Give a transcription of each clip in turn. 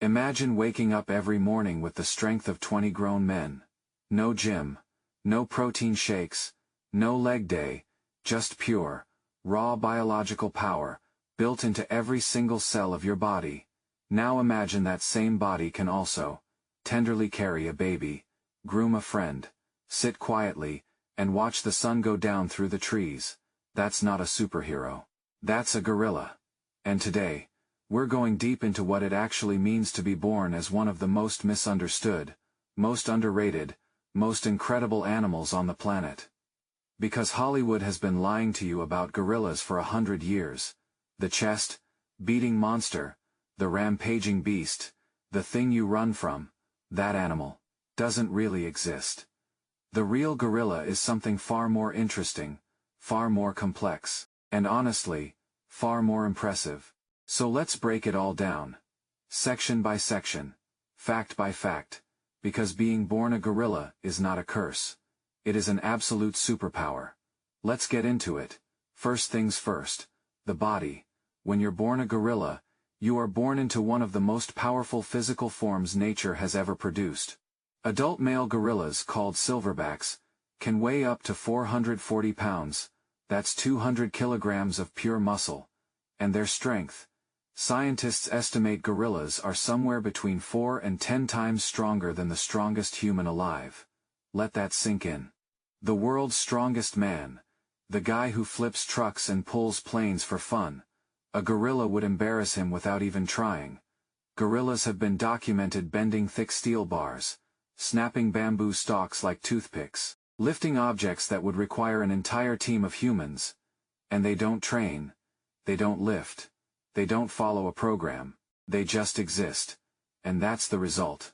Imagine waking up every morning with the strength of 20 grown men. No gym, no protein shakes, no leg day, just pure, raw biological power, built into every single cell of your body. Now imagine that same body can also tenderly carry a baby, groom a friend, sit quietly, and watch the sun go down through the trees. That's not a superhero. That's a gorilla. And today, we're going deep into what it actually means to be born as one of the most misunderstood, most underrated, most incredible animals on the planet. Because Hollywood has been lying to you about gorillas for 100 years. The chest-beating monster, the rampaging beast, the thing you run from, that animal, doesn't really exist. The real gorilla is something far more interesting, far more complex, and honestly, far more impressive. So let's break it all down. Section by section, fact by fact, because being born a gorilla is not a curse. It is an absolute superpower. Let's get into it. First things first, the body. When you're born a gorilla, you are born into one of the most powerful physical forms nature has ever produced. Adult male gorillas, called silverbacks, can weigh up to 440 pounds, that's 200 kilograms of pure muscle. And their strength. Scientists estimate gorillas are somewhere between 4 and 10 times stronger than the strongest human alive. Let that sink in. The world's strongest man. The guy who flips trucks and pulls planes for fun. A gorilla would embarrass him without even trying. Gorillas have been documented bending thick steel bars, snapping bamboo stalks like toothpicks, lifting objects that would require an entire team of humans. And they don't train. They don't lift. They don't follow a program. They just exist. And that's the result.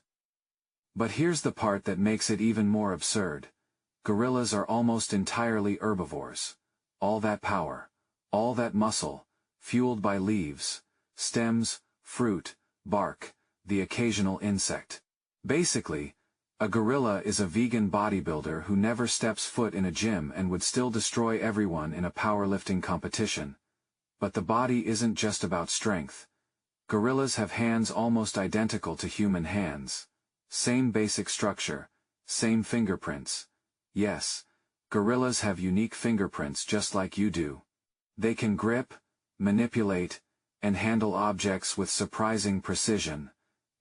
But here's the part that makes it even more absurd. Gorillas are almost entirely herbivores. All that power, all that muscle, fueled by leaves, stems, fruit, bark, the occasional insect. Basically, a gorilla is a vegan bodybuilder who never steps foot in a gym and would still destroy everyone in a powerlifting competition. But the body isn't just about strength. Gorillas have hands almost identical to human hands. Same basic structure, same fingerprints. Yes, gorillas have unique fingerprints just like you do. They can grip, manipulate, and handle objects with surprising precision.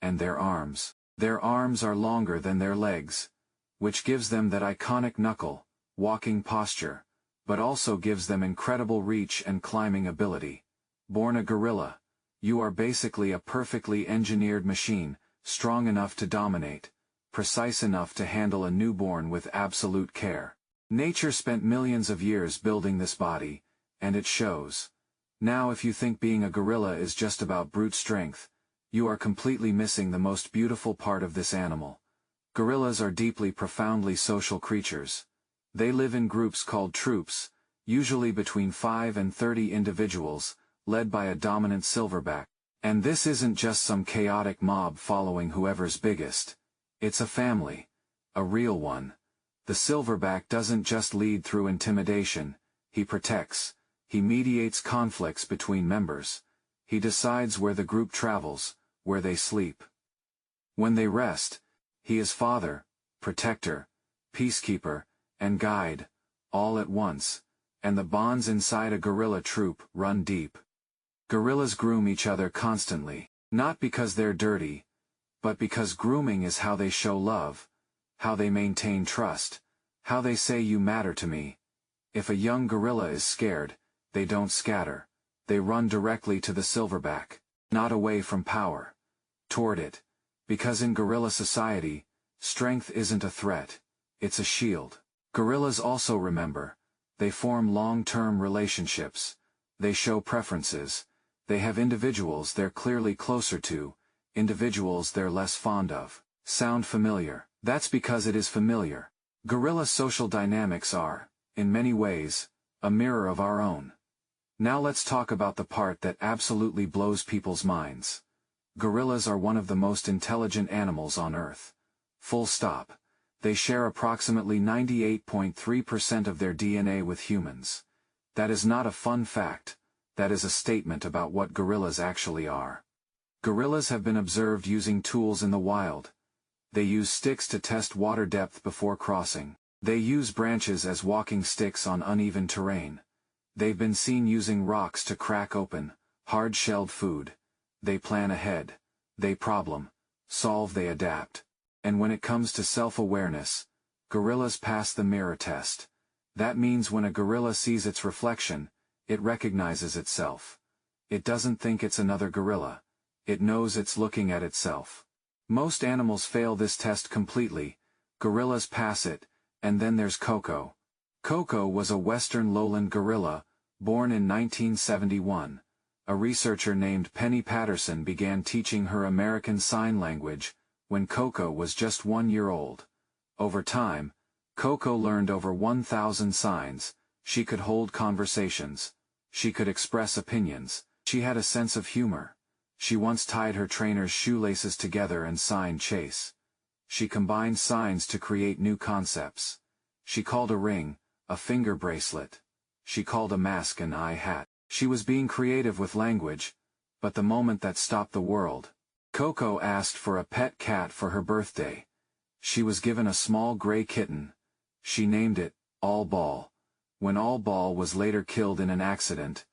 And their arms. Their arms are longer than their legs, which gives them that iconic knuckle, walking posture, but also gives them incredible reach and climbing ability. Born a gorilla, you are basically a perfectly engineered machine, strong enough to dominate, precise enough to handle a newborn with absolute care. Nature spent millions of years building this body, and it shows. Now if you think being a gorilla is just about brute strength, you are completely missing the most beautiful part of this animal. Gorillas are deeply, profoundly social creatures. They live in groups called troops, usually between 5 and 30 individuals, led by a dominant silverback. And this isn't just some chaotic mob following whoever's biggest. It's a family. A real one. The silverback doesn't just lead through intimidation, he protects. He mediates conflicts between members. He decides where the group travels, where they sleep. When they rest, he is father, protector, peacekeeper, and guide, all at once, and the bonds inside a gorilla troop run deep. Gorillas groom each other constantly, not because they're dirty, but because grooming is how they show love, how they maintain trust, how they say you matter to me. If a young gorilla is scared, they don't scatter. They run directly to the silverback, not away from power. Toward it. Because in gorilla society, strength isn't a threat, it's a shield. Gorillas also remember. They form long-term relationships. They show preferences. They have individuals they're clearly closer to, individuals they're less fond of. Sound familiar? That's because it is familiar. Gorilla social dynamics are, in many ways, a mirror of our own. Now let's talk about the part that absolutely blows people's minds. Gorillas are one of the most intelligent animals on Earth. Full stop. They share approximately 98.3% of their DNA with humans. That is not a fun fact. That is a statement about what gorillas actually are. Gorillas have been observed using tools in the wild. They use sticks to test water depth before crossing. They use branches as walking sticks on uneven terrain. They've been seen using rocks to crack open hard-shelled food. They plan ahead. They problem solve, they adapt. And when it comes to self-awareness, gorillas pass the mirror test. That means when a gorilla sees its reflection, it recognizes itself. It doesn't think it's another gorilla. It knows it's looking at itself. Most animals fail this test completely. Gorillas pass it, and then there's Koko. Koko was a western lowland gorilla, born in 1971. A researcher named Penny Patterson began teaching her American Sign Language when Koko was just 1 year old. Over time, Koko learned over 1,000 signs. She could hold conversations. She could express opinions. She had a sense of humor. She once tied her trainer's shoelaces together and signed chase. She combined signs to create new concepts. She called a ring a finger bracelet. She called a mask an eye hat. She was being creative with language, but the moment that stopped the world. Koko asked for a pet cat for her birthday. She was given a small gray kitten. She named it All Ball. When All Ball was later killed in an accident,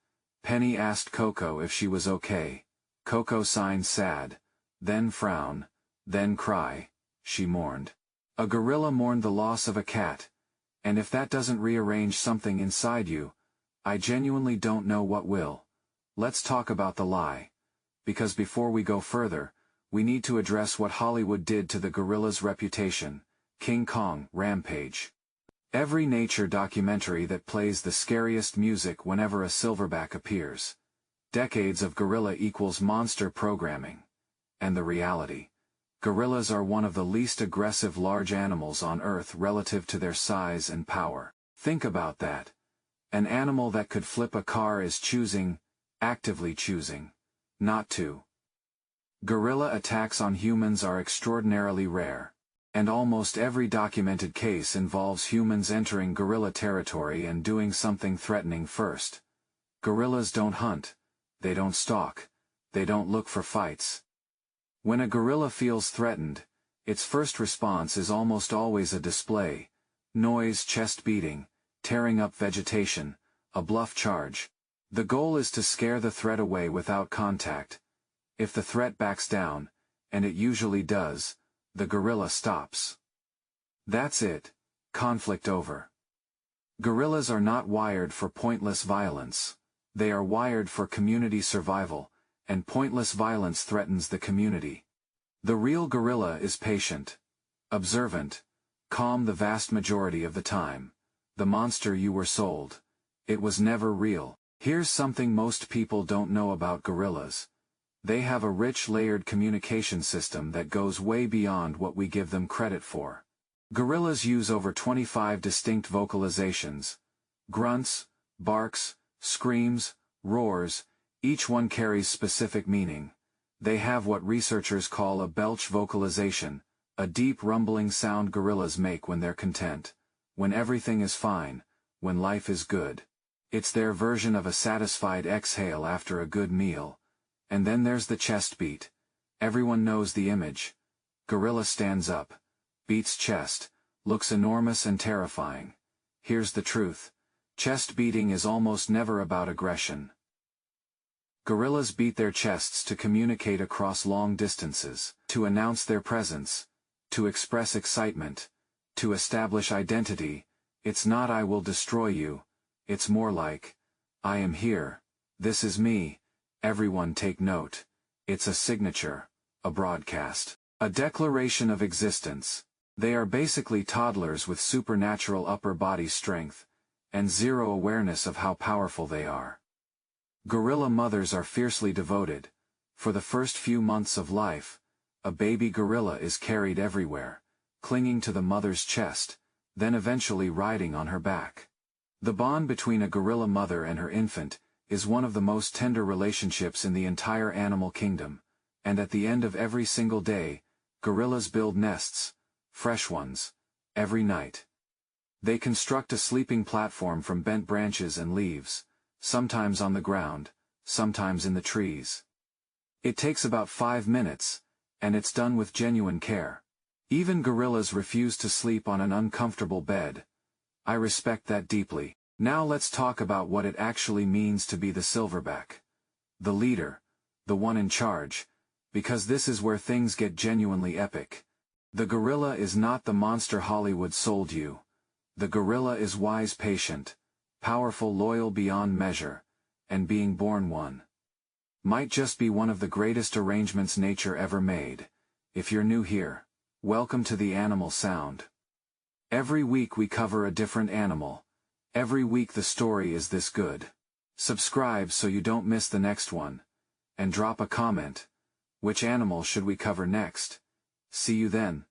Penny asked Koko if she was okay. Koko signed sad, then frown, then cry. She mourned. A gorilla mourned the loss of a cat. And if that doesn't rearrange something inside you, I genuinely don't know what will. Let's talk about the lie. Because before we go further, we need to address what Hollywood did to the gorilla's reputation. King Kong, Rampage. Every nature documentary that plays the scariest music whenever a silverback appears. Decades of gorilla equals monster programming. And the reality. Gorillas are one of the least aggressive large animals on Earth relative to their size and power. Think about that. An animal that could flip a car is actively choosing, not to. Gorilla attacks on humans are extraordinarily rare. And almost every documented case involves humans entering gorilla territory and doing something threatening first. Gorillas don't hunt. They don't stalk. They don't look for fights. When a gorilla feels threatened, its first response is almost always a display. Noise, chest beating, tearing up vegetation, a bluff charge. The goal is to scare the threat away without contact. If the threat backs down, and it usually does, the gorilla stops. That's it. Conflict over. Gorillas are not wired for pointless violence. They are wired for community survival, and pointless violence threatens the community. The real gorilla is patient, observant, calm the vast majority of the time. The monster you were sold. It was never real. Here's something most people don't know about gorillas. They have a rich layered communication system that goes way beyond what we give them credit for. Gorillas use over 25 distinct vocalizations. Grunts, barks, screams, roars, each one carries specific meaning. They have what researchers call a belch vocalization, a deep rumbling sound gorillas make when they're content. When everything is fine, when life is good. It's their version of a satisfied exhale after a good meal. And then there's the chest beat. Everyone knows the image. Gorilla stands up, beats chest, looks enormous and terrifying. Here's the truth. Chest beating is almost never about aggression. Gorillas beat their chests to communicate across long distances, to announce their presence, to express excitement, to establish identity. It's not "I will destroy you," it's more like, "I am here, this is me, everyone take note." It's a signature, a broadcast, a declaration of existence. They are basically toddlers with supernatural upper body strength, and zero awareness of how powerful they are. Gorilla mothers are fiercely devoted. For the first few months of life, a baby gorilla is carried everywhere, clinging to the mother's chest, then eventually riding on her back. The bond between a gorilla mother and her infant is one of the most tender relationships in the entire animal kingdom, and at the end of every single day, gorillas build nests, fresh ones, every night. They construct a sleeping platform from bent branches and leaves, sometimes on the ground, sometimes in the trees. It takes about 5 minutes, and it's done with genuine care. Even gorillas refuse to sleep on an uncomfortable bed. I respect that deeply. Now let's talk about what it actually means to be the silverback. The leader, the one in charge, because this is where things get genuinely epic. The gorilla is not the monster Hollywood sold you. The gorilla is wise, patient, powerful, loyal beyond measure, and being born one. Might just be one of the greatest arrangements nature ever made. If you're new here, welcome to the Animal Sound. Every week we cover a different animal. Every week the story is this good. Subscribe so you don't miss the next one. And drop a comment. Which animal should we cover next? See you then.